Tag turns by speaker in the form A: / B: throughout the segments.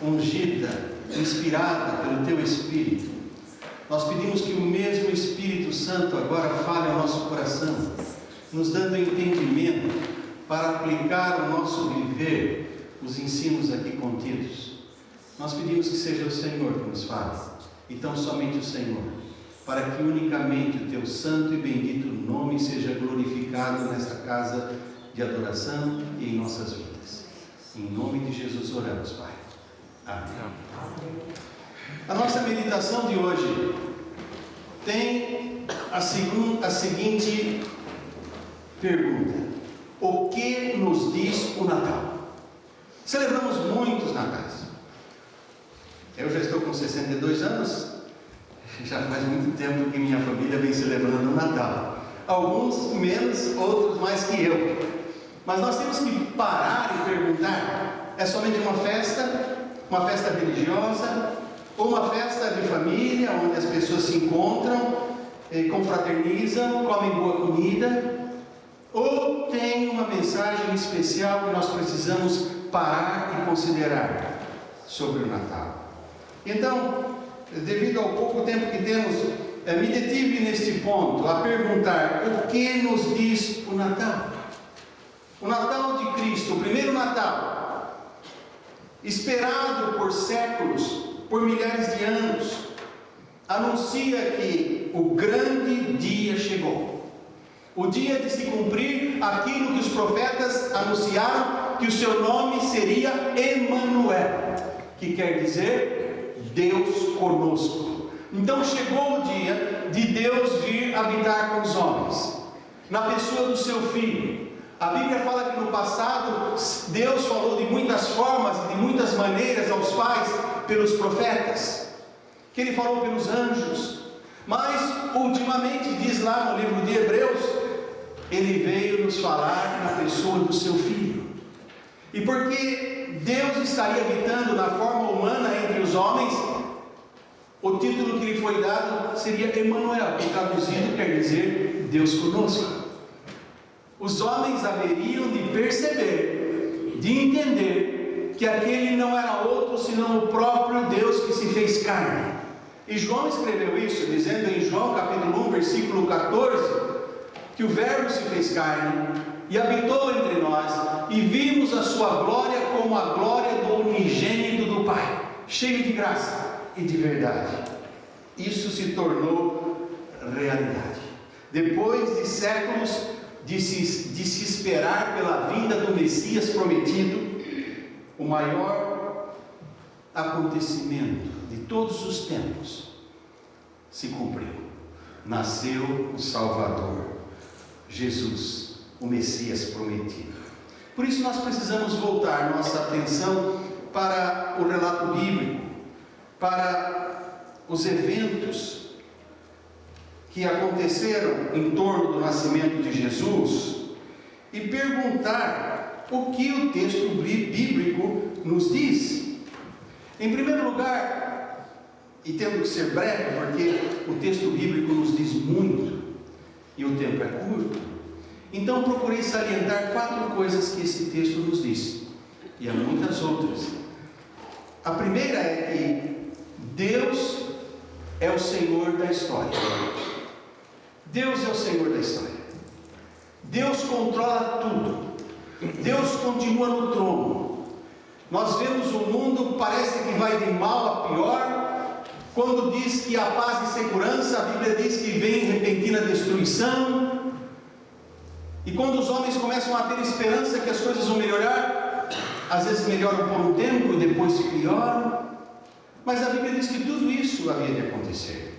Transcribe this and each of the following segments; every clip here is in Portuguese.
A: ungida, inspirada pelo Teu Espírito. Nós pedimos que o mesmo Espírito Santo agora fale ao nosso coração, nos dando entendimento para aplicar ao nosso viver os ensinos aqui contidos. Nós pedimos que seja o Senhor que nos fale, e tão somente o Senhor, para que unicamente o Teu santo e bendito nome seja glorificado nesta casa de adoração e em nossas vidas. Em nome de Jesus oramos, Pai. Amém. A nossa meditação de hoje tem a seguinte pergunta: o que nos diz o Natal? Celebramos muitos natais. Eu já estou com 62 anos, já faz muito tempo que minha família vem celebrando o Natal. Alguns menos, outros mais que eu. Mas nós temos que parar e perguntar: é somente uma festa religiosa, ou uma festa de família, onde as pessoas se encontram, confraternizam, comem boa comida, ou tem uma mensagem especial que nós precisamos parar e considerar sobre o Natal? Então, devido ao pouco tempo que temos, me detive neste ponto a perguntar: o que nos diz o Natal? O Natal de Cristo, o primeiro Natal, esperado por séculos, por milhares de anos, anuncia que o grande dia chegou. O dia de se cumprir aquilo que os profetas anunciaram, que o seu nome seria Emanuel, que quer dizer Deus conosco. Então chegou o dia de Deus vir habitar com os homens, na pessoa do seu Filho. A Bíblia fala que no passado Deus falou de muitas formas e de muitas maneiras aos pais pelos profetas, que Ele falou pelos anjos, mas ultimamente, diz lá no livro de Hebreus, Ele veio nos falar na pessoa do seu Filho. E porque Deus estaria habitando na forma humana entre os homens, o título que lhe foi dado seria Emanuel, que traduzido quer dizer Deus conosco. Os homens haveriam de perceber, de entender, que aquele não era outro senão o próprio Deus que se fez carne. E João escreveu isso, dizendo em João capítulo 1, versículo 14, que o Verbo se fez carne e habitou entre nós, e vimos a sua glória como a glória do unigênito do Pai, cheio de graça e de verdade. Isso se tornou realidade. Depois de séculos de se esperar pela vinda do Messias prometido, o maior acontecimento de todos os tempos se cumpriu. Nasceu o Salvador, Jesus, o Messias prometido. Por isso nós precisamos voltar nossa atenção para o relato bíblico, para os eventos que aconteceram em torno do nascimento de Jesus e perguntar o que o texto bíblico nos diz. Em primeiro lugar, e tendo que ser breve, porque o texto bíblico nos diz muito e o tempo é curto, então procurei salientar 4 coisas que esse texto nos diz, e há muitas outras. A primeira é que Deus é o Senhor da história. Deus é o Senhor da história. Deus controla tudo. Deus continua no trono. Nós vemos o mundo, parece que vai de mal a pior. Quando diz que há paz e segurança, a Bíblia diz que vem repentina destruição. E quando os homens começam a ter esperança que as coisas vão melhorar, às vezes melhoram por um tempo e depois pioram. Mas a Bíblia diz que tudo isso havia de acontecer.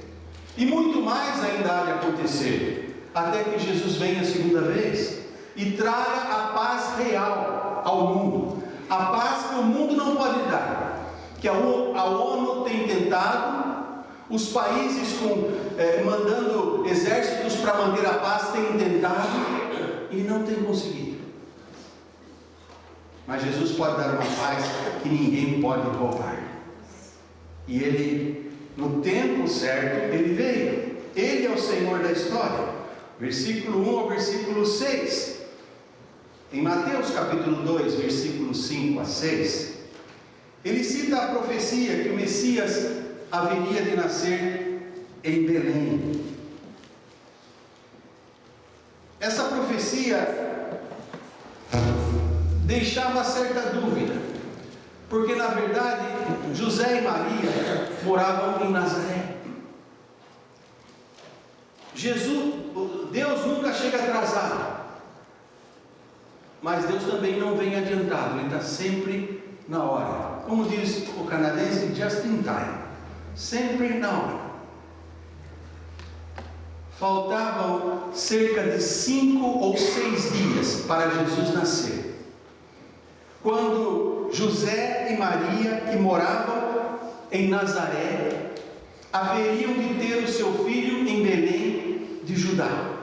A: E muito mais ainda há de acontecer, até que Jesus venha a segunda vez e traga a paz real ao mundo, a paz que o mundo não pode dar, que a ONU tem tentado, os países mandando exércitos para manter a paz têm tentado e não têm conseguido. Mas Jesus pode dar uma paz que ninguém pode roubar, e Ele, no tempo certo, Ele veio. Ele é o Senhor da história. Versículo 1 ao versículo 6. Em Mateus capítulo 2, versículos 5 a 6, Ele cita a profecia que o Messias haveria de nascer em Belém. Essa profecia deixava certa dúvida, porque na verdade José e Maria moravam em Nazaré. Deus nunca chega atrasado, mas Deus também não vem adiantado, Ele está sempre na hora. Como diz o canadense, just in time, sempre na hora. Faltavam cerca de 5 ou 6 dias para Jesus nascer, quando José e Maria, que moravam em Nazaré, haveriam de ter o seu filho em Belém de Judá.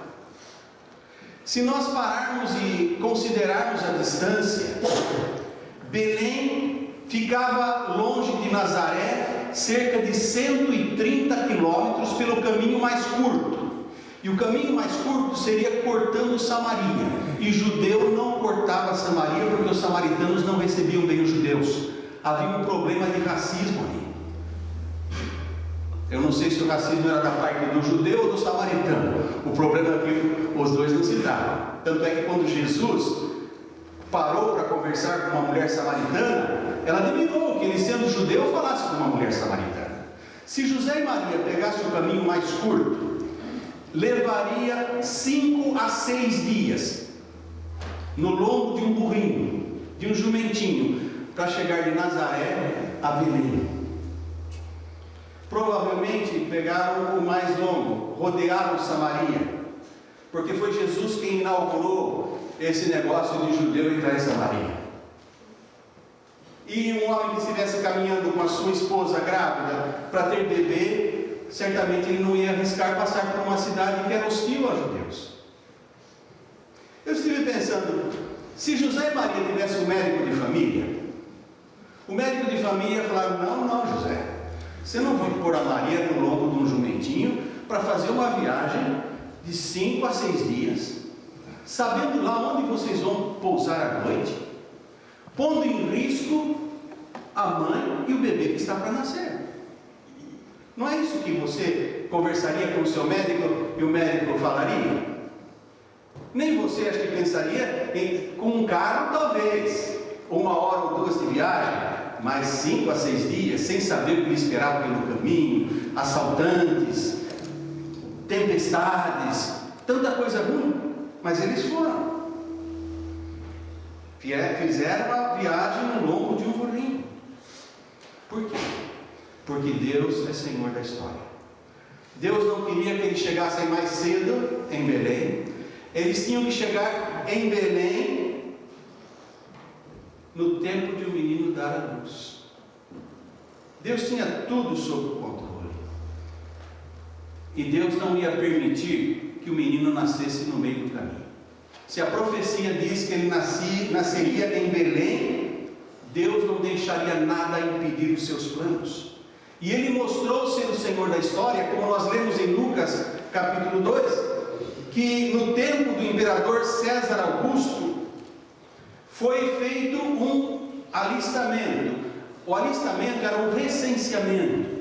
A: Se nós pararmos e considerarmos a distância, Belém ficava longe de Nazaré cerca de 130 quilômetros pelo caminho mais curto. E o caminho mais curto seria cortando Samaria. E judeu não cortava Samaria porque os samaritanos não recebiam bem os judeus. Havia um problema de racismo ali. Eu não sei se o racismo era da parte do judeu ou do samaritano. O problema é que os dois não se davam. Tanto é que quando Jesus parou para conversar com uma mulher samaritana, ela admirou que ele, sendo judeu, falasse com uma mulher samaritana. Se José e Maria pegassem o caminho mais curto, levaria 5 a 6 dias no lombo de um burrinho, de um jumentinho, para chegar de Nazaré a Belém. Provavelmente pegaram o mais longo, rodearam Samaria, porque foi Jesus quem inaugurou esse negócio de judeu entrar em Samaria. E um homem que estivesse caminhando com a sua esposa grávida para ter bebê, certamente ele não ia arriscar passar por uma cidade que era hostil aos judeus. Eu estive pensando, se José e Maria tivessem um médico de família, o médico de família ia falar: não, José, você não vai pôr a Maria no lombo de um jumentinho para fazer uma viagem de 5 a 6 dias, sabendo lá onde vocês vão pousar à noite, pondo em risco a mãe e o bebê que está para nascer. Não é isso que você conversaria com o seu médico e o médico falaria? Nem você acha que pensaria com um carro, talvez, 1 hora ou 2 de viagem, mas 5 a 6 dias, sem saber o que lhe esperava pelo caminho, assaltantes, tempestades, tanta coisa ruim, mas eles foram. Fizeram a viagem no lombo de um burrinho. Por quê? Porque Deus é Senhor da história. Deus não queria que eles chegassem mais cedo em Belém. Eles tinham que chegar em Belém no tempo de o menino dar a luz. Deus tinha tudo sob controle. E Deus não ia permitir que o menino nascesse no meio do caminho. Se a profecia diz que ele nasceria em Belém, Deus não deixaria nada impedir os seus planos. E ele mostrou ser o Senhor da história, como nós lemos em Lucas capítulo 2, que no tempo do imperador César Augusto foi feito um alistamento. O alistamento era um recenseamento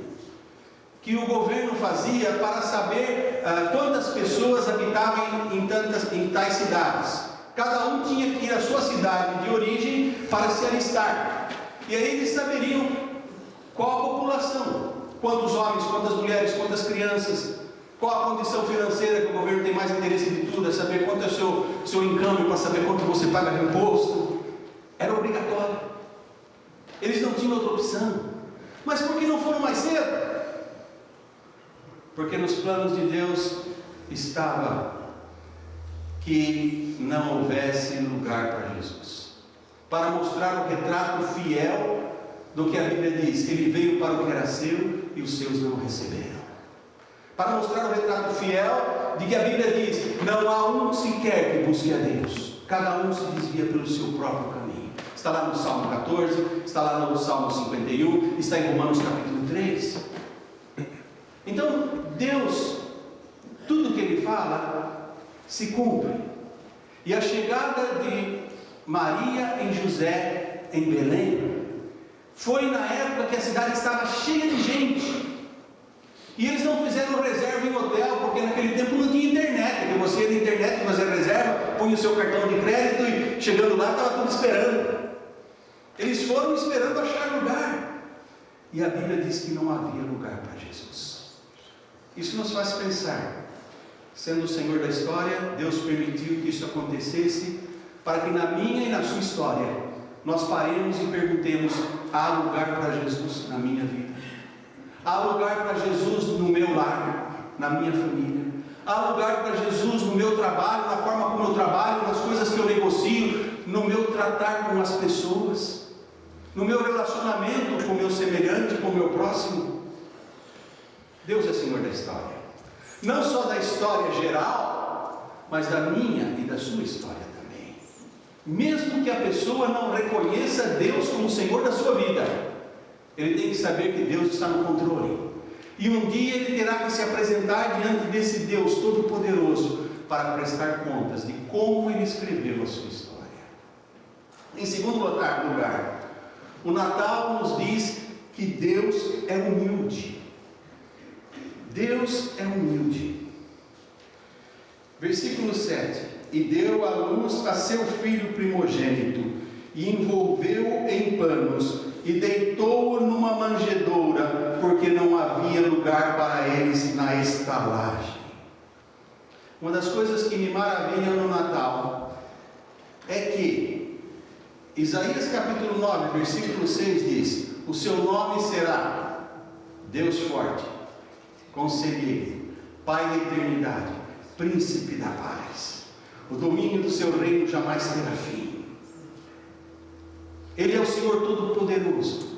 A: que o governo fazia para saber quantas pessoas habitavam em tais cidades. Cada um tinha que ir à sua cidade de origem para se alistar. E aí eles saberiam qual a população, quantos homens, quantas mulheres, quantas crianças, qual a condição financeira, que o governo tem mais interesse de tudo, é saber quanto é o seu income, para saber quanto você paga de imposto. Era obrigatório. Eles não tinham outra opção. Mas por que não foram mais cedo? Porque nos planos de Deus estava que não houvesse lugar para Jesus, para mostrar o retrato fiel do que a Bíblia diz: ele veio para o que era seu e os seus não o receberam. Para mostrar o retrato fiel de que a Bíblia diz: não há um sequer que busque a Deus, cada um se desvia pelo seu próprio caminho. Está lá no Salmo 14, está lá no Salmo 51, está em Romanos capítulo 3. Então Deus, tudo que Ele fala se cumpre. E a chegada de Maria em José em Belém Foi na época que a cidade estava cheia de gente. E eles não fizeram reserva em hotel, porque naquele tempo não tinha internet. Que você ia na internet fazer reserva, punha o seu cartão de crédito e chegando lá estava tudo esperando. Eles foram esperando achar lugar. E a Bíblia diz que não havia lugar para Jesus. Isso nos faz pensar. Sendo o Senhor da história, Deus permitiu que isso acontecesse para que na minha e na sua história nós paremos e perguntemos: há lugar para Jesus na minha vida? Há lugar para Jesus no meu lar, na minha família? Há lugar para Jesus no meu trabalho, na forma como eu trabalho, nas coisas que eu negocio, no meu tratar com as pessoas, no meu relacionamento com o meu semelhante, com o meu próximo? Deus é Senhor da história. Não só da história geral, mas da minha e da sua história também. Mesmo que a pessoa não reconheça Deus como Senhor da sua vida, ele tem que saber que Deus está no controle. E um dia ele terá que se apresentar diante desse Deus Todo-Poderoso para prestar contas de como ele escreveu a sua história. Em segundo lugar, o Natal nos diz que Deus é humilde. Deus é humilde. Versículo 7: e deu à luz a seu filho primogênito, e envolveu-o em panos, e deitou-o numa manjedoura, porque não havia lugar para eles na estalagem. Uma das coisas que me maravilha no Natal é que Isaías capítulo 9, versículo 6 diz: o seu nome será Deus forte, Conselheiro, Pai da eternidade, Príncipe da paz. O domínio do seu reino jamais terá fim. Ele é o Senhor Todo-Poderoso.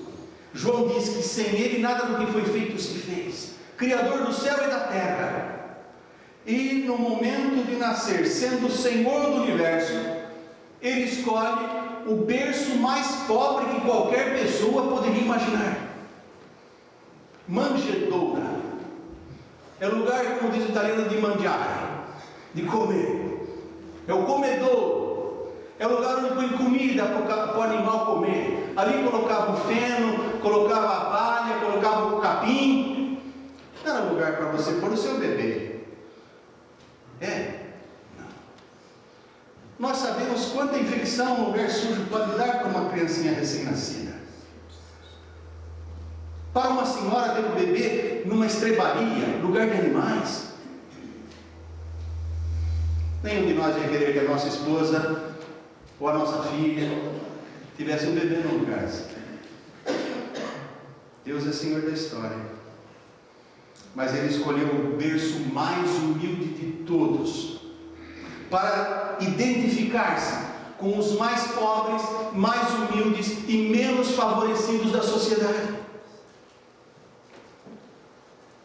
A: João diz que sem Ele nada do que foi feito se fez. Criador do céu e da terra. E no momento de nascer, sendo o Senhor do universo, Ele escolhe o berço mais pobre que qualquer pessoa poderia imaginar. Manjedoura. É o lugar, como diz o italiano, de mangiare, de comer. É o comedor. É o lugar onde põe comida para o animal comer. Ali colocava o feno, colocava a palha, colocava o capim. Não era lugar para você pôr o seu bebê. Não. Nós sabemos quanta infecção um lugar sujo pode dar para uma criancinha recém-nascida. Para uma senhora ter um bebê numa estrebaria, lugar de animais. Nenhum de nós ia querer que a nossa esposa ou a nossa filha tivesse um bebê no lugar assim. Deus é Senhor da história, mas Ele escolheu o berço mais humilde de todos, para identificar-se com os mais pobres, mais humildes e menos favorecidos da sociedade.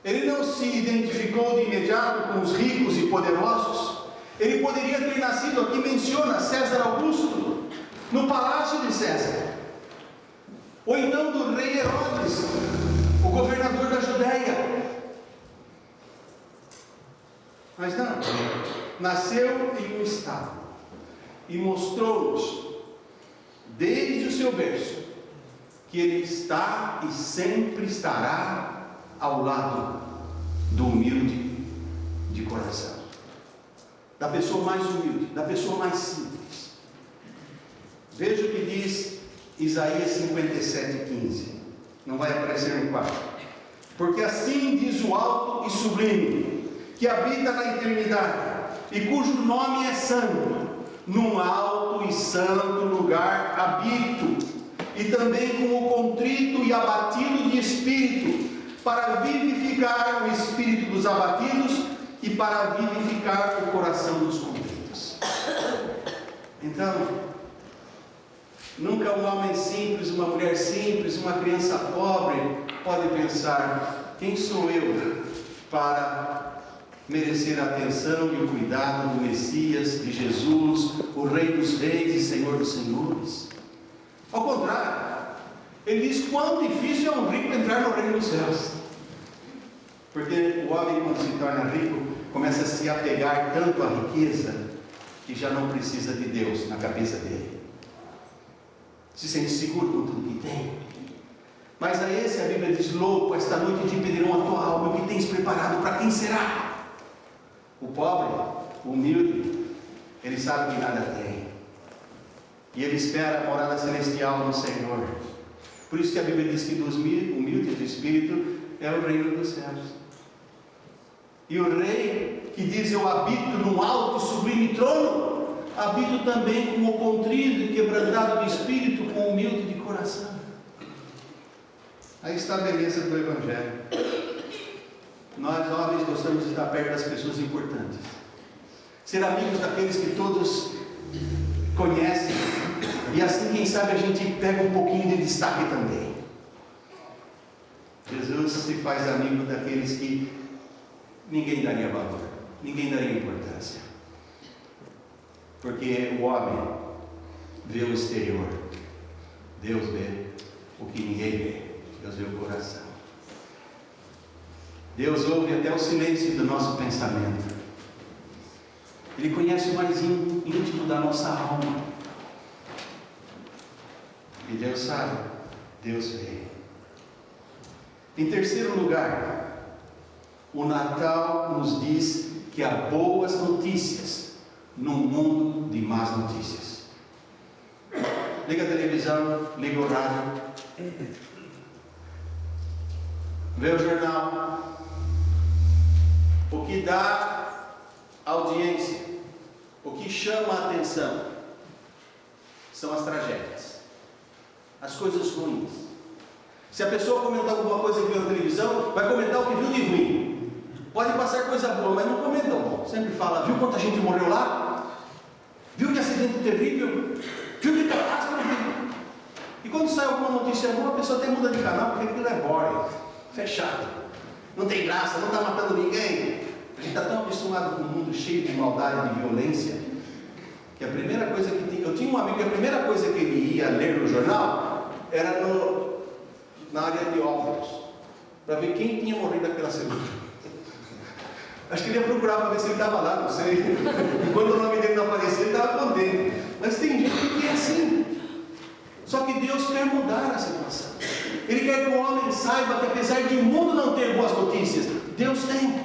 A: Ele não se identificou de imediato com os ricos e poderosos. Ele poderia ter nascido, aqui menciona César Augusto, no palácio de César, ou então do rei Herodes, o governador da Judéia. Mas não, nasceu em um estábulo e mostrou-nos, desde o seu berço, que Ele está e sempre estará ao lado do humilde de coração, da pessoa mais humilde, da pessoa mais simples. Veja o que diz Isaías 57,15. Não vai aparecer no quadro. Porque assim diz o alto e sublime, que habita na eternidade, e cujo nome é santo: num alto e santo lugar habito, e também com o contrito e abatido de espírito, para vivificar o espírito dos abatidos e para vivificar o coração dos contritos. Então, nunca um homem simples, uma mulher simples, uma criança pobre pode pensar: quem sou eu para merecer a atenção e o cuidado do Messias, de Jesus, o Rei dos Reis e Senhor dos Senhores? Ao contrário, ele diz quão difícil é um rico entrar no reino dos céus. Porque o homem, quando se torna rico, começa a se apegar tanto à riqueza, que já não precisa de Deus na cabeça dele. Se sente seguro com tudo que tem. Mas a esse a Bíblia diz: louco, esta noite te pedirão a tua alma, o que tens preparado, para quem será? O pobre, o humilde, ele sabe que nada tem, e ele espera a morada celestial no Senhor. Por isso que a Bíblia diz que dos humildes de espírito é o reino dos céus. E o rei que diz: eu habito num alto e sublime trono, habito também com o contrito e quebrantado de espírito, com o humilde de coração. Aí está a beleza do Evangelho. Nós, homens, gostamos de estar perto das pessoas importantes, ser amigos daqueles que todos conhecem, e assim, quem sabe, a gente pega um pouquinho de destaque também. Jesus se faz amigo daqueles que ninguém daria valor, ninguém daria importância, porque o homem vê o exterior, Deus vê o que ninguém vê. Deus vê o coração. Deus ouve até o silêncio do nosso pensamento. Ele conhece o mais íntimo da nossa alma. E Deus sabe, Deus vê. Em terceiro lugar, o Natal nos diz que há boas notícias num mundo de más notícias. Liga a televisão, liga o rádio, vê o jornal. O que dá audiência, o que chama a atenção, são as tragédias, as coisas ruins. Se a pessoa comentar alguma coisa que viu na televisão, vai comentar o que viu de ruim. Pode passar coisa boa, mas não comenta o bom. Sempre fala: viu quanta gente morreu lá? Viu que acidente terrível? Viu que catástrofe? E quando sai alguma notícia boa, a pessoa até muda de canal, porque aquilo é boring, fechado, não tem graça, não está matando ninguém. A gente está tão acostumado com um mundo cheio de maldade e de violência, que a primeira coisa que eu tinha um amigo que a primeira coisa que ele ia ler no jornal era na área de óbitos, para ver quem tinha morrido naquela semana. Acho que ele ia procurar para ver se ele estava lá, não sei. E quando o nome dele não aparecia, ele estava contente. Mas tem gente que é assim. Só que Deus quer mudar a situação. Ele quer que o homem saiba que, apesar de o mundo não ter boas notícias, Deus tem.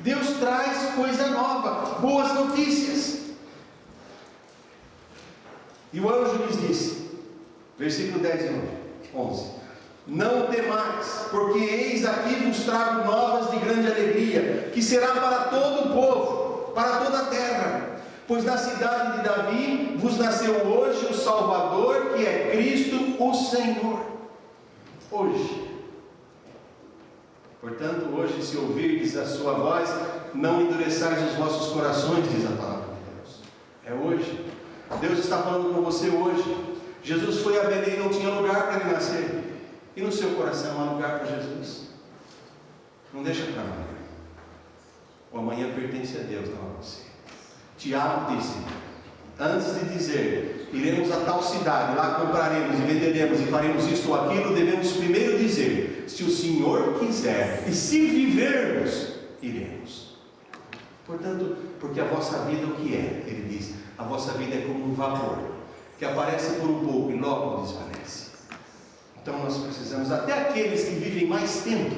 A: Deus traz coisa nova, boas notícias. E o anjo lhes disse, versículo 10 e 11: não temais, porque eis aqui vos trago novas de grande alegria, que será para todo o povo, para toda a terra. Pois na cidade de Davi vos nasceu hoje o Salvador, que é Cristo o Senhor. Hoje. Portanto, hoje, se ouvirdes a sua voz, não endureçais os vossos corações, diz a palavra de Deus. É hoje. Deus está falando com você hoje. Jesus foi a Belém e não tinha lugar para ele nascer. E no seu coração há lugar para Jesus. Não deixa para amanhã. O amanhã pertence a Deus, não a você. Tiago disse, antes de dizer, iremos a tal cidade, lá compraremos e venderemos e faremos isto ou aquilo, devemos primeiro dizer, se o Senhor quiser, e se vivermos, iremos. Portanto, porque a vossa vida o que é? Ele diz, a vossa vida é como um vapor, que aparece por um pouco e logo desvanece. Então nós precisamos, até aqueles que vivem mais tempo,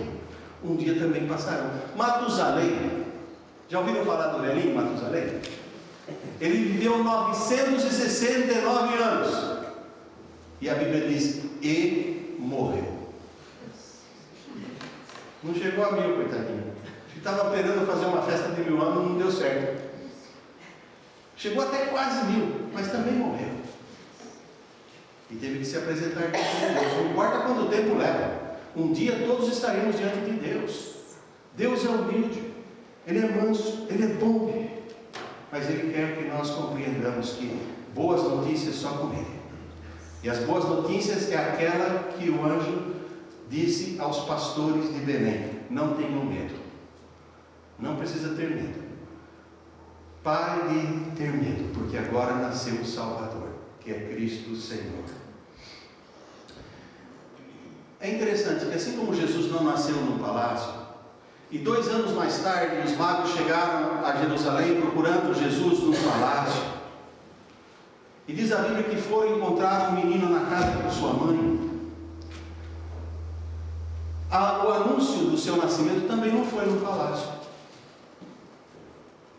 A: um dia também passarão. Matusalém, já ouviram falar do velhinho Matusalém? Ele viveu 969 anos. E a Bíblia diz, e morreu. Não chegou a 1000, coitadinho. Estava esperando fazer uma festa de 1000 anos, não deu certo. Chegou até quase 1000, mas também morreu. E teve que se apresentar diante de Deus. Não importa quanto tempo leva. Um dia todos estaremos diante de Deus. Deus é humilde. Ele é manso. Ele é bom. Mas Ele quer que nós compreendamos que boas notícias só com Ele. E as boas notícias é aquela que o anjo disse aos pastores de Belém: não tenham medo. Não precisa ter medo. Pare de ter medo, porque agora nasceu o Salvador, que é Cristo Senhor. É interessante que assim como Jesus não nasceu num palácio, e 2 anos mais tarde os magos chegaram a Jerusalém procurando Jesus no palácio, e diz a Bíblia que foram encontrar um menino na casa de sua mãe. anúncio do seu nascimento também não foi no palácio,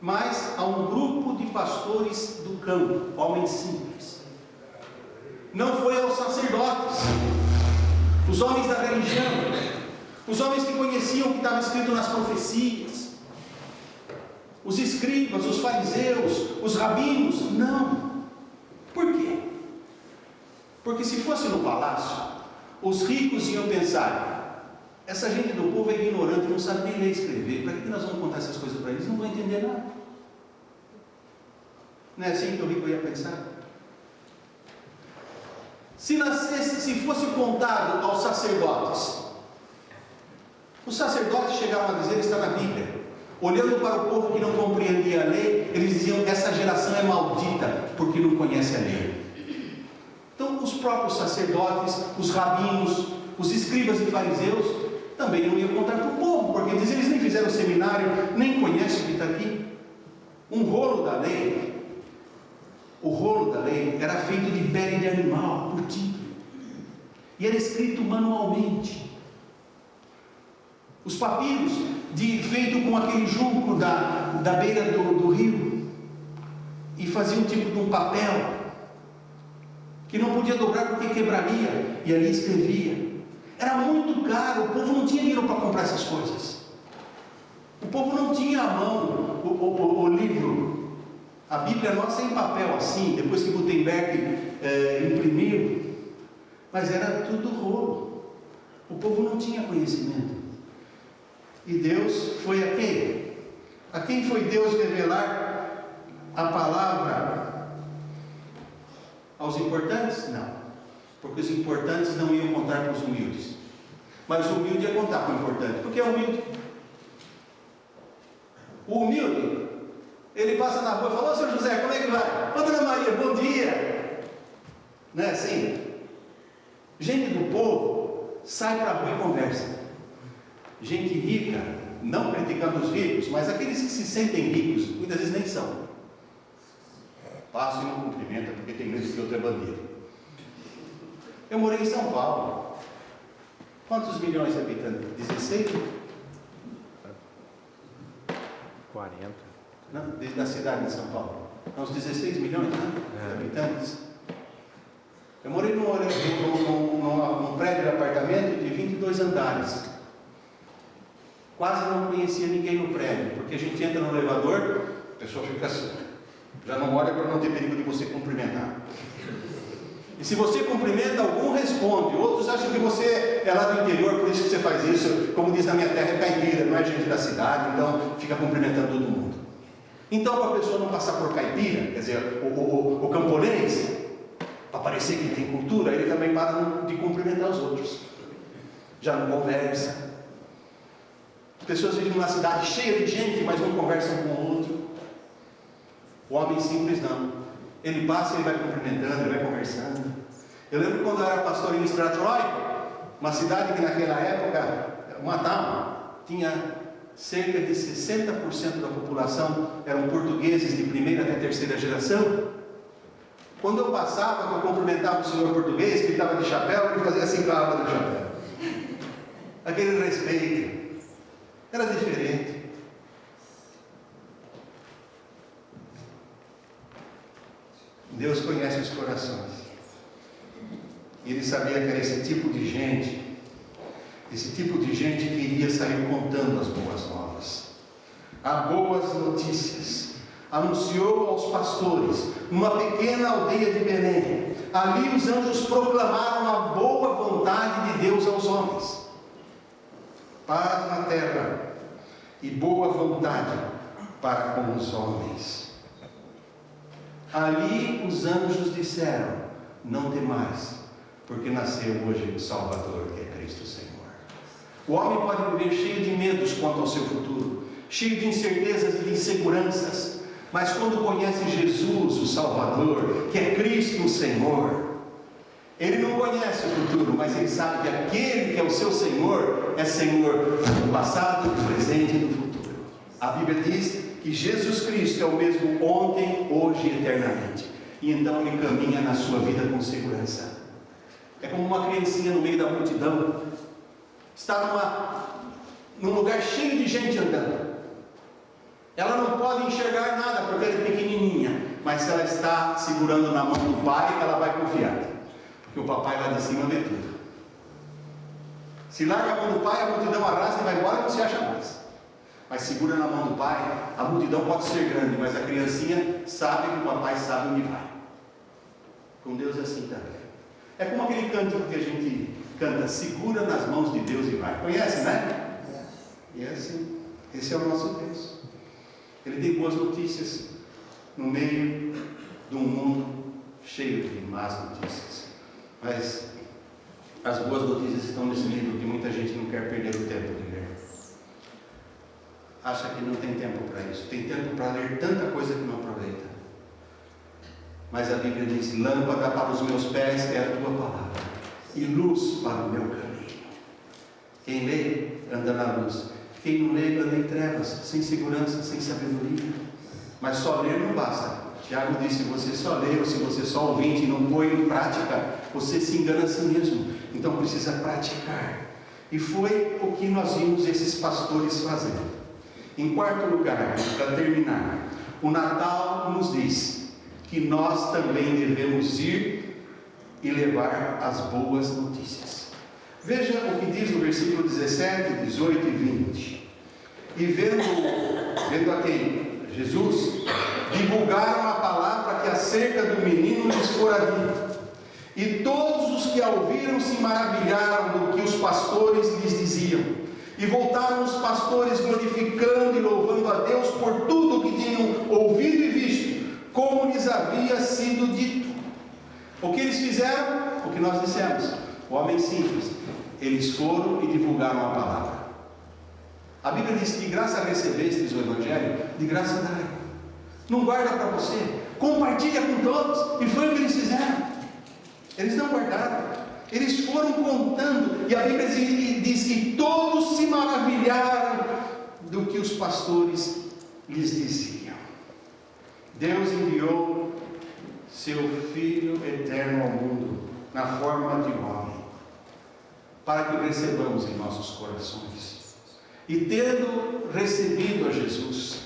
A: mas a um grupo de pastores do campo, homens simples. Não foi aos sacerdotes, os homens da religião, os homens que conheciam o que estava escrito nas profecias, os escribas, os fariseus, os rabinos. Não. Por quê? Porque se fosse no palácio, os ricos iam pensar: essa gente do povo é ignorante, não sabe nem ler e escrever, para que nós vamos contar essas coisas para eles? Não vão entender nada. Não é assim que o rico ia pensar? Se fosse contado aos sacerdotes, os sacerdotes chegaram a dizer, está na Bíblia, olhando para o povo que não compreendia a lei, eles diziam: essa geração é maldita, porque não conhece a lei. Então os próprios sacerdotes, os rabinos, os escribas e fariseus também não iam contar para o povo, porque eles nem fizeram seminário, nem conhecem o que está aqui. O rolo da lei era feito de pele de animal, curtido, e era escrito manualmente. Os papiros, feito com aquele junco da beira do rio, e fazia um tipo de um papel, que não podia dobrar porque quebraria, e ali escrevia. Era muito caro, o povo não tinha dinheiro para comprar essas coisas. O povo não tinha à mão o livro. A Bíblia nossa é em papel assim, depois que Gutenberg imprimiu, mas era tudo rolo. O povo não tinha conhecimento. E Deus foi a quem? A quem foi Deus revelar a palavra? Aos importantes? Não, porque os importantes não iam contar para os humildes, mas o humilde ia contar para o importante, porque é humilde. O humilde, ele passa na rua e fala: ô Sr. José, como é que vai? Ô Dona Maria, bom dia. Não é assim? Gente do povo sai para a rua e conversa. Gente rica, não criticando os ricos, mas aqueles que se sentem ricos, muitas vezes nem são. Passa e não cumprimenta, porque tem medo de outra bandeira. Eu morei em São Paulo. Quantos milhões de habitantes? 16?
B: 40.
A: Não, desde a cidade de São Paulo. Uns 16 milhões, né? De habitantes. Eu morei num prédio de apartamento de 22 andares. Quase não conhecia ninguém no prédio, porque a gente entra no elevador, a pessoa fica assim. Já não olha para não ter perigo de você cumprimentar. E se você cumprimenta, algum responde. Outros acham que você é lá do interior, por isso que você faz isso. Como diz na minha terra, é caipira, não é gente da cidade, então fica cumprimentando todo mundo. Então, para a pessoa não passar por caipira, quer dizer, o camponês, para parecer que tem cultura, ele também para de cumprimentar os outros. Já não conversa. As pessoas vivem numa cidade cheia de gente, mas não conversam com o outro. O homem simples não. Ele passa, ele vai cumprimentando, ele vai conversando. Eu lembro quando eu era pastor em Strathroy, uma cidade que naquela época, uma town, tinha cerca de 60% da população eram portugueses de primeira até terceira geração. Quando eu passava, eu cumprimentava o senhor português, que estava de chapéu, ele fazia assim com a aba do chapéu. Aquele respeito. Era diferente. Deus conhece os corações. E Ele sabia que era esse tipo de gente que iria sair contando as boas novas, as boas notícias. Anunciou aos pastores, numa pequena aldeia de Belém. Ali os anjos proclamaram a boa vontade de Deus aos homens. Paz na terra e boa vontade para com os homens. Ali os anjos disseram: não temais, porque nasceu hoje o Salvador, que é Cristo Senhor. O homem pode viver cheio de medos quanto ao seu futuro, cheio de incertezas e de inseguranças, mas quando conhece Jesus, o Salvador, que é Cristo Senhor, ele não conhece o futuro, mas ele sabe que aquele que é o seu Senhor é Senhor do passado, do presente e do futuro. A Bíblia diz que Jesus Cristo é o mesmo ontem, hoje e eternamente. E então ele caminha na sua vida com segurança. É como uma criancinha no meio da multidão. Está num lugar cheio de gente andando. Ela não pode enxergar nada porque ela é pequenininha, mas se ela está segurando na mão do pai, ela vai confiar, porque o papai lá de cima vê tudo. Se larga a mão do pai, a multidão arrasta e vai embora e não se acha mais. Mas segura na mão do pai, a multidão pode ser grande, mas a criancinha sabe que o papai sabe onde vai. Com Deus é assim também. É como aquele cântico que a gente canta, segura nas mãos de Deus e vai. Conhece, né? E é assim. Esse é o nosso Deus. Ele tem boas notícias no meio de um mundo cheio de más notícias. Mas as boas notícias estão nesse livro que muita gente não quer perder o tempo de ler. Acha que não tem tempo para isso. Tem tempo para ler tanta coisa que não aproveita. Mas a Bíblia diz: lâmpada para os meus pés é a tua palavra e luz para o meu caminho. Quem lê anda na luz. Quem não lê anda em trevas, sem segurança, sem sabedoria. Mas só ler não basta. Tiago disse: se você só lê ou se você só ouvinte e não põe em prática, você se engana a si mesmo. Então precisa praticar. E foi o que nós vimos esses pastores fazendo. Em quarto lugar, para terminar, o Natal nos diz que nós também devemos ir e levar as boas notícias. Veja o que diz no versículo 17, 18 e 20. E vendo a quem? Jesus, divulgaram a palavra que acerca do menino lhes fora dita. E todos os que a ouviram se maravilharam do que os pastores lhes diziam. E voltaram os pastores glorificando e louvando a Deus por tudo o que tinham ouvido e visto, como lhes havia sido dito. O que eles fizeram? O que nós dissemos. O homem simples. Eles foram e divulgaram a palavra. A Bíblia diz: de graça recebestes o Evangelho, de graça dai. Não guarda para você, compartilha com todos. E foi o que eles fizeram. Eles não guardaram, eles foram contando. E a Bíblia diz que todos se maravilharam do que os pastores lhes diziam. Deus enviou seu Filho eterno ao mundo na forma de homem, para que o recebamos em nossos corações. E tendo recebido a Jesus,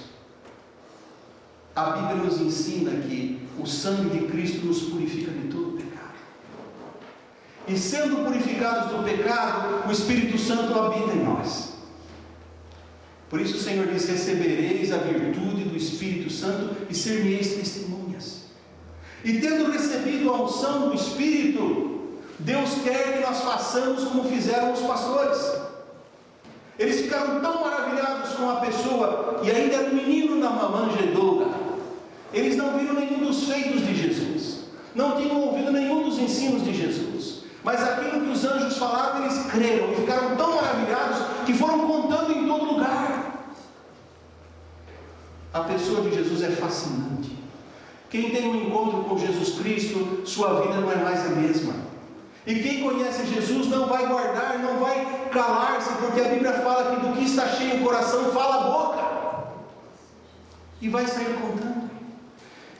A: a Bíblia nos ensina que o sangue de Cristo nos purifica de todo pecado. E sendo purificados do pecado, o Espírito Santo habita em nós. Por isso o Senhor diz: recebereis a virtude do Espírito Santo e ser-me-eis testemunhas. E tendo recebido a unção do Espírito, Deus quer que nós façamos como fizeram os pastores. Eles ficaram tão maravilhados com a pessoa, e ainda era um menino na manjedoura. Eles não viram nenhum dos feitos de Jesus, não tinham ouvido nenhum dos ensinos de Jesus, mas aquilo que os anjos falaram, eles creram e ficaram tão maravilhados que foram contando em todo lugar. A pessoa de Jesus é fascinante. Quem tem um encontro com Jesus Cristo, sua vida não é mais a mesma. E quem conhece Jesus não vai guardar, não vai calar-se, porque a Bíblia fala que do que está cheio o coração fala a boca, e vai sair contando.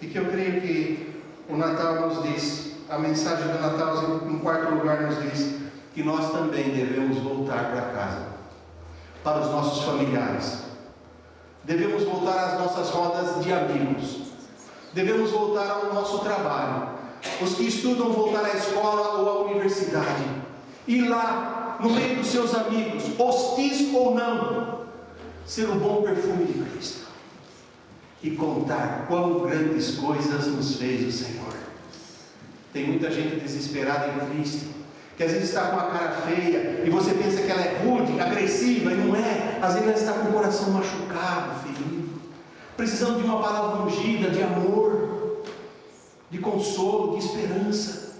A: E que eu creio que o Natal nos diz, a mensagem do Natal em quarto lugar nos diz, que nós também devemos voltar para casa, para os nossos familiares, devemos voltar às nossas rodas de amigos, devemos voltar ao nosso trabalho. Os que estudam voltar à escola ou à universidade, ir lá no meio dos seus amigos, hostis ou não, ser o bom perfume de Cristo e contar quão grandes coisas nos fez o Senhor. Tem muita gente desesperada e triste, que às vezes está com a cara feia e você pensa que ela é rude, agressiva, e não é. Às vezes ela está com o coração machucado, ferido, precisando de uma palavra ungida, de amor, de consolo, de esperança.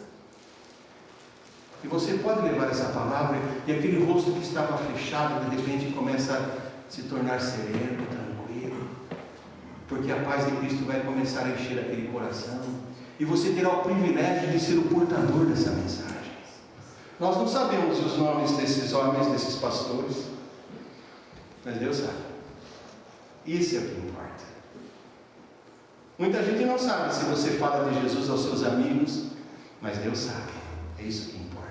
A: E você pode levar essa palavra, e aquele rosto que estava fechado, de repente começa a se tornar sereno, tranquilo, porque a paz de Cristo vai começar a encher aquele coração, e você terá o privilégio de ser o portador dessa mensagem. Nós não sabemos os nomes desses homens, desses pastores, mas Deus sabe. Isso é o que importa. Muita gente não sabe se você fala de Jesus aos seus amigos, mas Deus sabe. É isso que importa.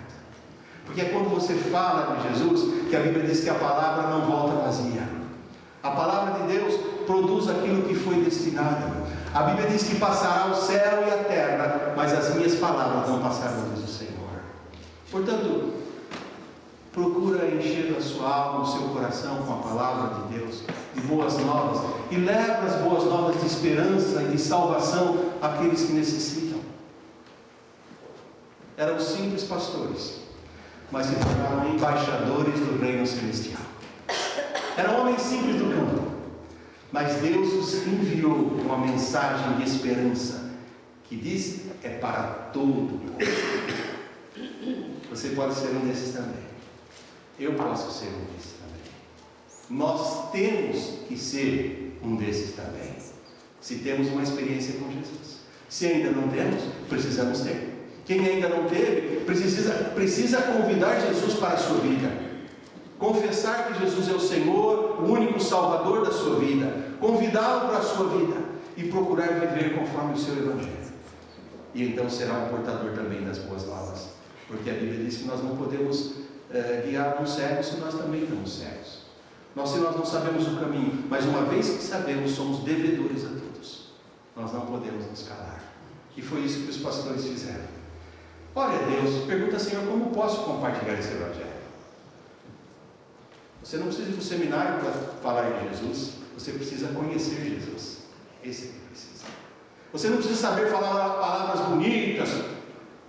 A: Porque é quando você fala de Jesus que a Bíblia diz que a palavra não volta vazia. A palavra de Deus produz aquilo que foi destinado. A Bíblia diz que passará o céu e a terra, mas as minhas palavras não passarão, diz o Senhor. Portanto, procura encher a sua alma, o seu coração com a palavra de Deus, de boas novas, e leva as boas novas de esperança e de salvação àqueles que necessitam. Eram simples pastores, mas se tornaram embaixadores do reino celestial. Eram homens simples do campo, mas Deus os enviou uma mensagem de esperança, que diz: é para todo o povo. Você pode ser um desses também. Eu posso ser um desses também. Nós temos que ser um desses também, se temos uma experiência com Jesus. Se ainda não temos, precisamos ter. Quem ainda não teve, precisa convidar Jesus para a sua vida, confessar que Jesus é o Senhor, o único Salvador da sua vida, convidá-lo para a sua vida e procurar viver conforme o seu Evangelho. E então será um portador também das boas novas, porque a Bíblia diz que nós não podemos guiar um cego se nós também estamos cegos. Se nós não sabemos o caminho, mas uma vez que sabemos, somos devedores a todos. Nós não podemos nos calar. E foi isso que os pastores fizeram. Olha a Deus, pergunta: Senhor, como posso compartilhar esse Evangelho? Você não precisa ir para o seminário para falar de Jesus, você precisa conhecer Jesus. Esse é que precisa. Você não precisa saber falar palavras bonitas,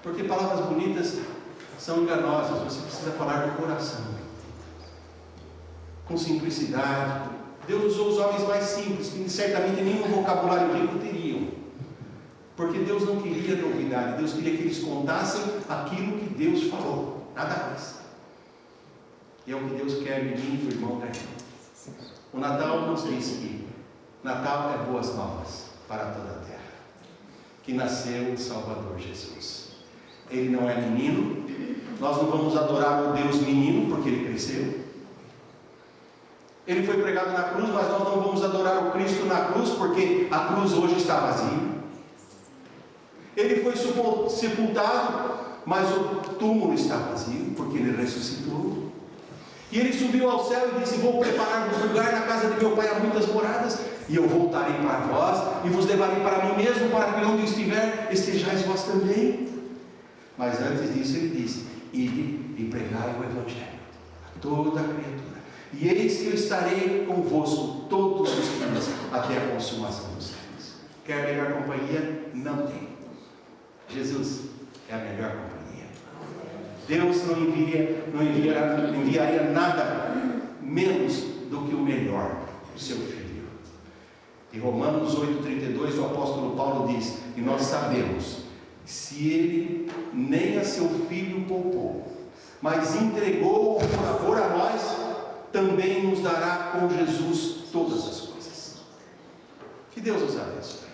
A: porque palavras bonitas são enganosas. Você precisa falar do coração, com simplicidade. Deus usou os homens mais simples, que certamente nenhum vocabulário rico teriam, porque Deus não queria novidade. Deus queria que eles contassem aquilo que Deus falou, nada mais. E é o que Deus quer de mim, do irmão, da irmã. O Natal nos diz que Natal é boas novas para toda a terra, que nasceu o Salvador Jesus. Ele não é menino. Nós não vamos adorar o Deus menino, porque ele cresceu. Ele foi pregado na cruz, mas nós não vamos adorar o Cristo na cruz, porque a cruz hoje está vazia. Ele foi sepultado, mas o túmulo está vazio, porque ele ressuscitou. E ele subiu ao céu e disse: vou preparar-vos lugar, na casa de meu pai há muitas moradas, e eu voltarei para vós, e vos levarei para mim mesmo, para que onde estiver, estejais vós também. Mas antes disso ele disse: ide e pregai o Evangelho a toda a criatura, e eis que eu estarei convosco todos os dias, até a consumação dos séculos. Quer melhor companhia? Não tem. Jesus é a melhor companhia. Deus não enviaria nada menos do que o melhor, o seu Filho. Em Romanos 8,32, o apóstolo Paulo diz: e nós sabemos, se ele nem a seu Filho poupou, mas entregou por amor a nós, também nos dará com Jesus todas as coisas. Que Deus nos abençoe.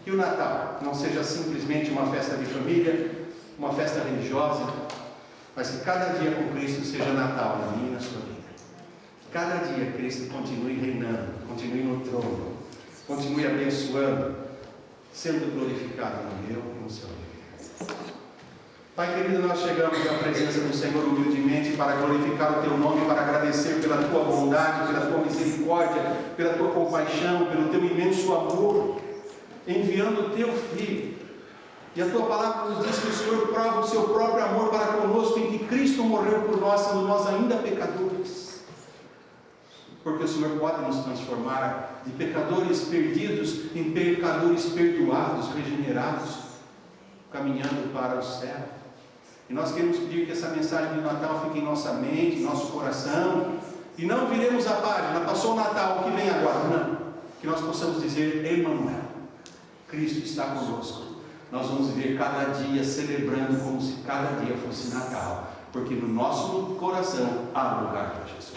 A: Que o Natal não seja simplesmente uma festa de família, uma festa religiosa, mas que cada dia com Cristo seja Natal na minha e na sua vida. Que cada dia Cristo continue reinando, continue no trono, continue abençoando, sendo glorificado no meu e no seu nome. Pai querido, nós chegamos à presença do Senhor humildemente para glorificar o teu nome, para agradecer pela tua bondade, pela tua misericórdia, pela tua compaixão, pelo teu imenso amor, enviando o teu Filho. E a tua palavra nos diz que o Senhor prova o seu próprio amor para conosco, em que Cristo morreu por nós, sendo nós ainda pecadores. Porque o Senhor pode nos transformar de pecadores perdidos em pecadores perdoados, regenerados, caminhando para o céu. E nós queremos pedir que essa mensagem de Natal fique em nossa mente, em nosso coração, e não viremos a página: passou o Natal, o que vem agora? Não. Que nós possamos dizer: Emmanuel, Cristo está conosco. Nós vamos viver cada dia celebrando como se cada dia fosse Natal, porque no nosso coração há lugar para Jesus.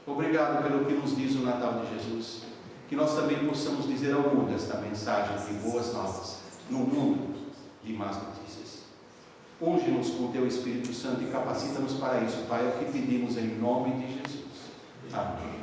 A: Obrigado pelo que nos diz o Natal de Jesus, que nós também possamos dizer ao mundo esta mensagem de boas novas, no mundo de más notícias. Unge-nos com o teu Espírito Santo e capacita-nos para isso, Pai, é o que pedimos em nome de Jesus. Amém.